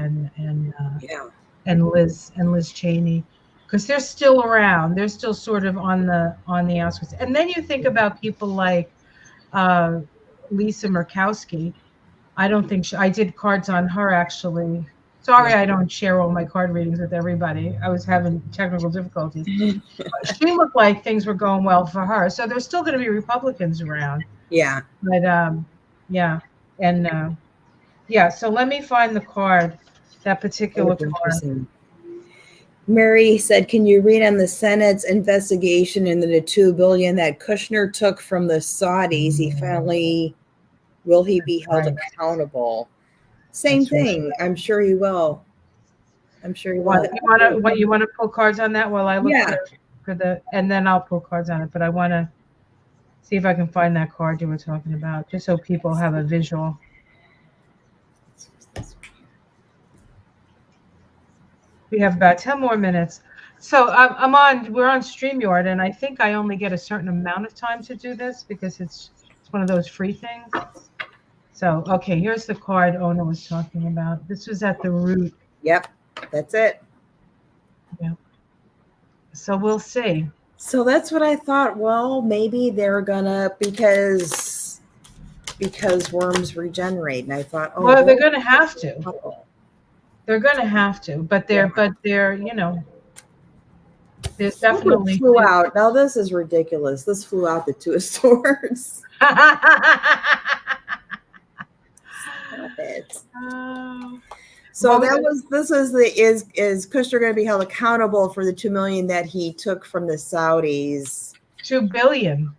A: and Liz Cheney, because they're still around. They're still sort of on the outskirts. And then you think about people like Lisa Murkowski. I don't think I did cards on her, actually. Sorry, I don't share all my card readings with everybody. I was having technical difficulties. She looked like things were going well for her. So there's still going to be Republicans around.
B: Yeah.
A: But yeah. And so let me find the card, that particular card.
B: Mary said, can you read on the Senate's investigation into the $2 billion that Kushner took from the Saudis? Will he be held accountable? Same thing. I'm sure he will.
A: You want to pull cards on that while I look for and then I'll pull cards on it. But I want to see if I can find that card you were talking about, just so people have a visual. We have about 10 more minutes. So we're on StreamYard, and I think I only get a certain amount of time to do this because it's one of those free things. So, okay, here's the card Ona was talking about. This was at the root.
B: Yep, that's it.
A: Yeah. So we'll see.
B: So that's what I thought. Well, maybe they're gonna because worms regenerate, and I thought, oh,
A: Well, they're going to have to.
B: couple.
A: They're going to have to, but they're there's definitely
B: Flew out. Now this is ridiculous. This flew out the Two of Swords. Stop it. So is Kushner going to be held accountable for the $2 million that he took from the Saudis?
A: $2 billion.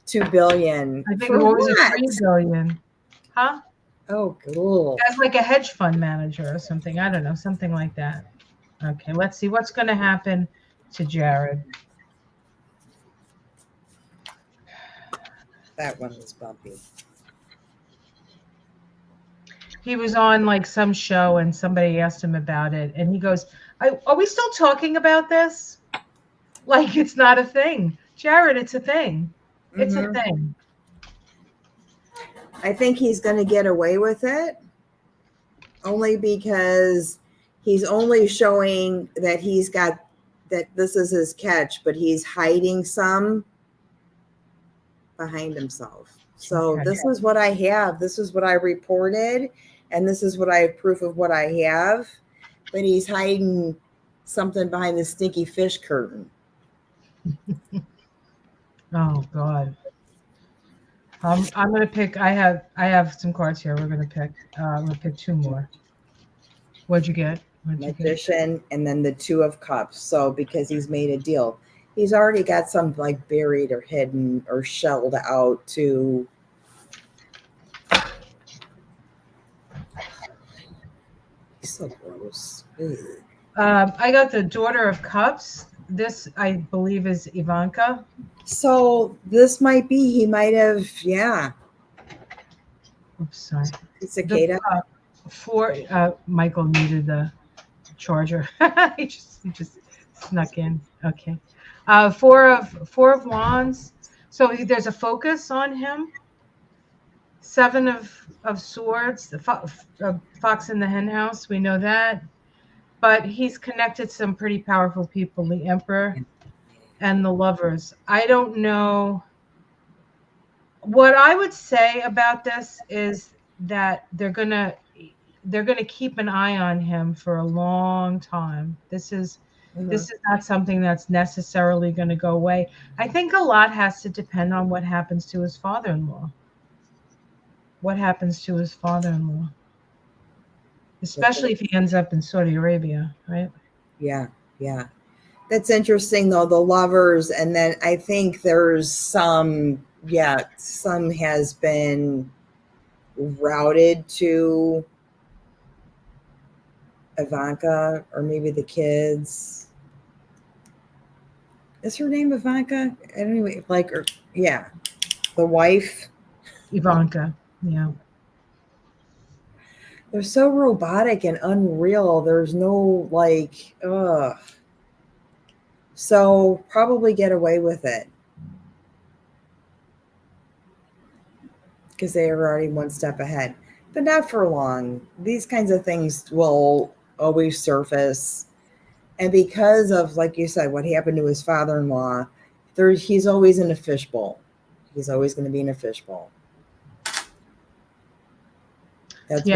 B: $2 billion.
A: I think what was it, $3 billion? Huh?
B: Oh, cool.
A: As like a hedge fund manager or something. I don't know, something like that. Okay, let's see what's going to happen to Jared.
B: That one was bumpy.
A: He was on like some show and somebody asked him about it, and he goes, "Are we still talking about this? Like it's not a thing, Jared. It's a thing. It's a thing."
B: I think he's going to get away with it, only because he's only showing that that this is his catch, but he's hiding some behind himself. So this is what I have. This is what I reported, and this is what I have proof of what I have. But he's hiding something behind the stinky fish curtain.
A: Oh God. I'm gonna pick. I have some cards here. We're gonna pick. I'm gonna pick two more. What'd you get?
B: Magician, and then the Two of Cups. So because he's made a deal, he's already got some like buried or hidden or shelled out to. He's so gross.
A: I got the Daughter of Cups. This, I believe, is Ivanka.
B: So this might be, he might have, yeah.
A: Oops, sorry.
B: Cicada.
A: Michael needed the charger. he just snuck in. Okay. Four of Wands. So there's a focus on him. Seven of Swords. The Fox in the Hen House. We know that. But he's connected to some pretty powerful people. The Emperor and the Lovers. I don't know. What I would say about this is that they're gonna keep an eye on him for a long time. This is not something that's necessarily going to go away. I think a lot has to depend on what happens to his father-in-law. What happens to his father-in-law? Especially if he ends up in Saudi Arabia, right?
B: Yeah, yeah. That's interesting, though, the Lovers. And then I think there's some has been routed to Ivanka or maybe the kids. Is her name Ivanka? I don't even like her. Yeah. The wife.
A: Ivanka, yeah.
B: They're so robotic and unreal. There's no like, ugh. So probably get away with it. Because they are already one step ahead. But not for long. These kinds of things will always surface. And because of, like you said, what happened to his father-in-law, he's always in a fishbowl. He's always going to be in a fishbowl. That's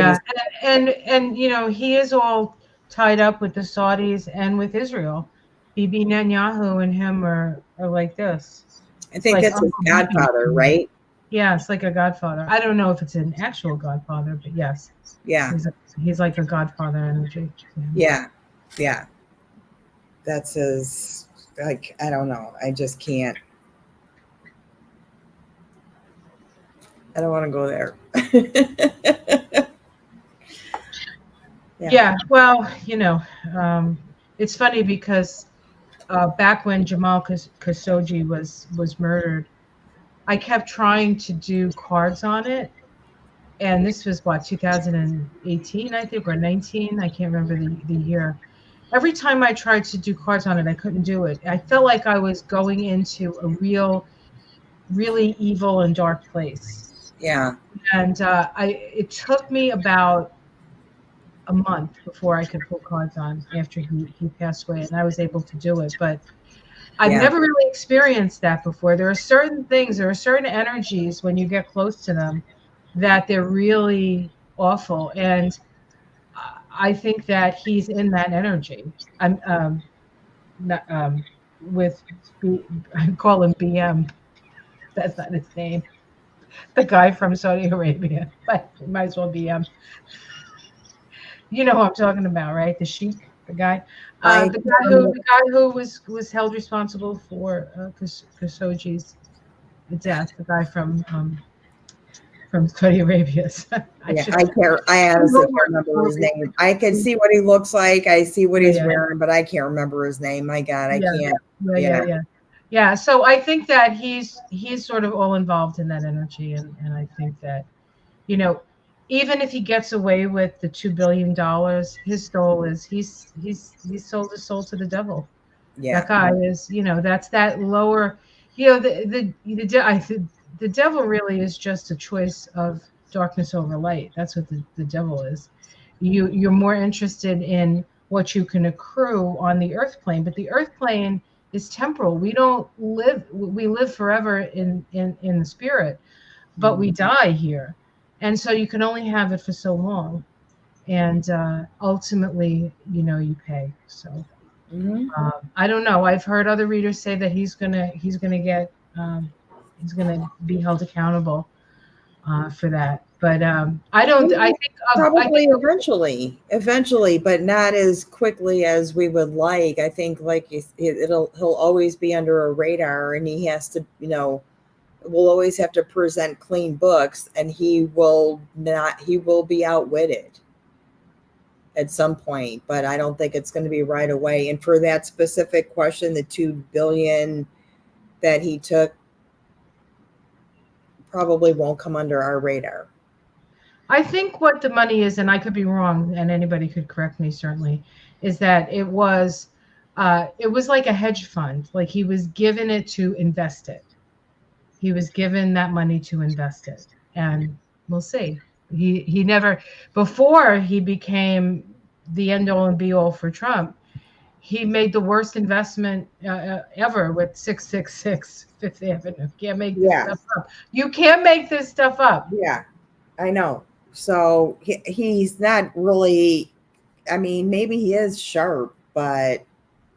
A: and you know, he is all tied up with the Saudis and with Israel. Bibi Netanyahu and him are like this.
B: I think that's his godfather, right?
A: Yeah, it's like a godfather. I don't know if it's an actual godfather, but yes.
B: Yeah.
A: He's like a godfather energy.
B: Yeah. Yeah. That's his, like, I don't know. I just can't. I don't want to go there.
A: Yeah. Well, you know, it's funny because back when Jamal Khashoggi was murdered, I kept trying to do cards on it, and this was 2018, I think, or 19. I can't remember the year. every time I tried to do cards on it, I couldn't do it. I felt like I was going into a really evil and dark place.
B: Yeah.
A: And it took me about a month before I could pull cards on after he passed away, and I was able to do it. But I've
B: Yeah.
A: never really experienced that before. There are certain things, there are certain energies when you get close to them that they're really awful. And I think that he's in that energy. I'm not, with I call him BM. That's not his name. The guy from Saudi Arabia, but it might as well be you know who I'm talking about, right? The sheik, the guy,
B: I
A: the guy who was held responsible for Khashoggi's death. The guy from Saudi Arabia. I
B: Yeah,
A: should
B: I can't. I honestly can't remember his name. I can see what he looks like. I see what he's
A: yeah,
B: wearing, but I can't remember his name. My God, I
A: yeah,
B: can't.
A: yeah, yeah,
B: Yeah.
A: yeah. Yeah, so I think that he's sort of all involved in that energy, and I think that, you know, even if he gets away with the $2 billion, his soul is he's sold his soul to the devil.
B: Yeah.
A: That guy is, that's that lower, the devil really is just a choice of darkness over light. That's what the devil is. You're more interested in what you can accrue on the earth plane, but the earth plane is temporal. We live forever in the spirit, but we die here. And so you can only have it for so long. And ultimately, you pay. So
B: Hmm.
A: I don't know. I've heard other readers say that um, he's gonna be held accountable for that. But I don't. I
B: Probably
A: think.
B: eventually, but not as quickly as we would like. I think like he'll always be under a radar, and he has to, will always have to present clean books, and he will not. He will be outwitted at some point, but I don't think it's going to be right away. And for that specific question, the 2 billion that he took probably won't come under our radar.
A: I think what the money is, and I could be wrong, and anybody could correct me certainly, is that it was like a hedge fund. Like he was given it to invest it. He was given that money to invest it, and we'll see. He never, before he became the end all and be all for Trump, he made the worst investment ever with 666 Fifth Avenue. Can't make this
B: Yeah.
A: stuff up. You can't make this stuff up.
B: Yeah, I know. So he's not really, I mean, maybe he is sharp, but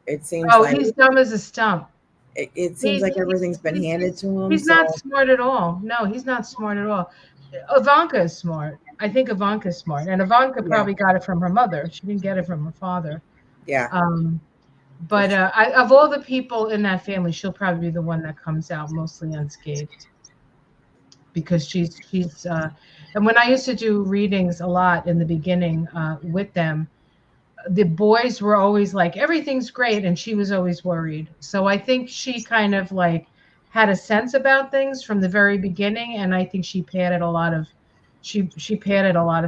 B: it seems
A: Oh,
B: like
A: he's dumb as a stump.
B: it seems
A: He,
B: like
A: he,
B: everything's been handed to him.
A: he's not
B: So
A: smart at all. No, he's not smart at all. Ivanka is smart. I think Ivanka's smart, and Ivanka
B: yeah,
A: probably got it from her mother. She didn't get it from her father.
B: yeah,
A: Um,
B: for
A: but
B: sure.
A: of all the people in that family, she'll probably be the one that comes out mostly unscathed because she's. And when I used to do readings a lot in the beginning with them, the boys were always like everything's great, and she was always worried. So I think she kind of like had a sense about things from the very beginning, and I think she padded a lot of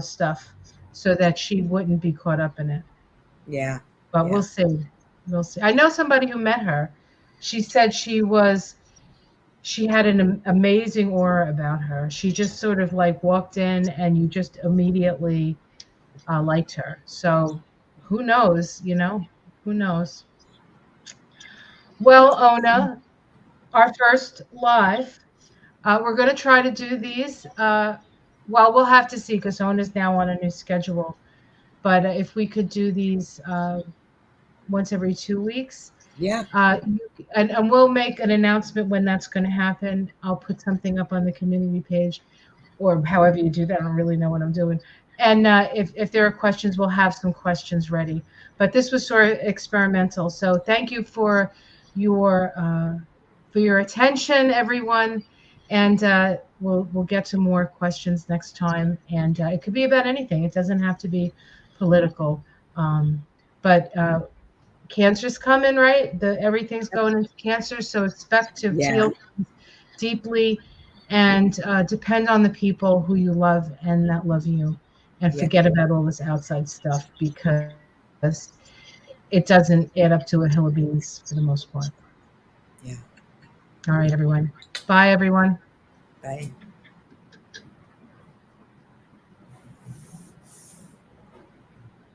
A: stuff so that she wouldn't be caught up in it.
B: Yeah,
A: But we'll
B: yeah,
A: see. We'll see. I know somebody who met her. She said she had an amazing aura about her. She just sort of like walked in and you just immediately liked her. So who knows, Who knows? Well, Ona, our first live. We're going to try to do these. Well, we'll have to see because Ona's now on a new schedule. But if we could do these once every 2 weeks,
B: yeah,
A: and we'll make an announcement when that's going to happen. I'll put something up on the community page, or however you do that. I don't really know what I'm doing. And if there are questions, we'll have some questions ready. But this was sort of experimental. So thank you your for your attention, everyone. And we'll get to more questions next time. And it could be about anything. It doesn't have to be political. But Cancer's coming, right? Everything's going into Cancer, so expect to
B: yeah,
A: feel deeply and depend on the people who you love and that love you, and
B: yeah,
A: forget about all this outside stuff because it doesn't add up to a hill of beans for the most part.
B: Yeah.
A: All right, everyone. Bye, everyone.
B: Bye.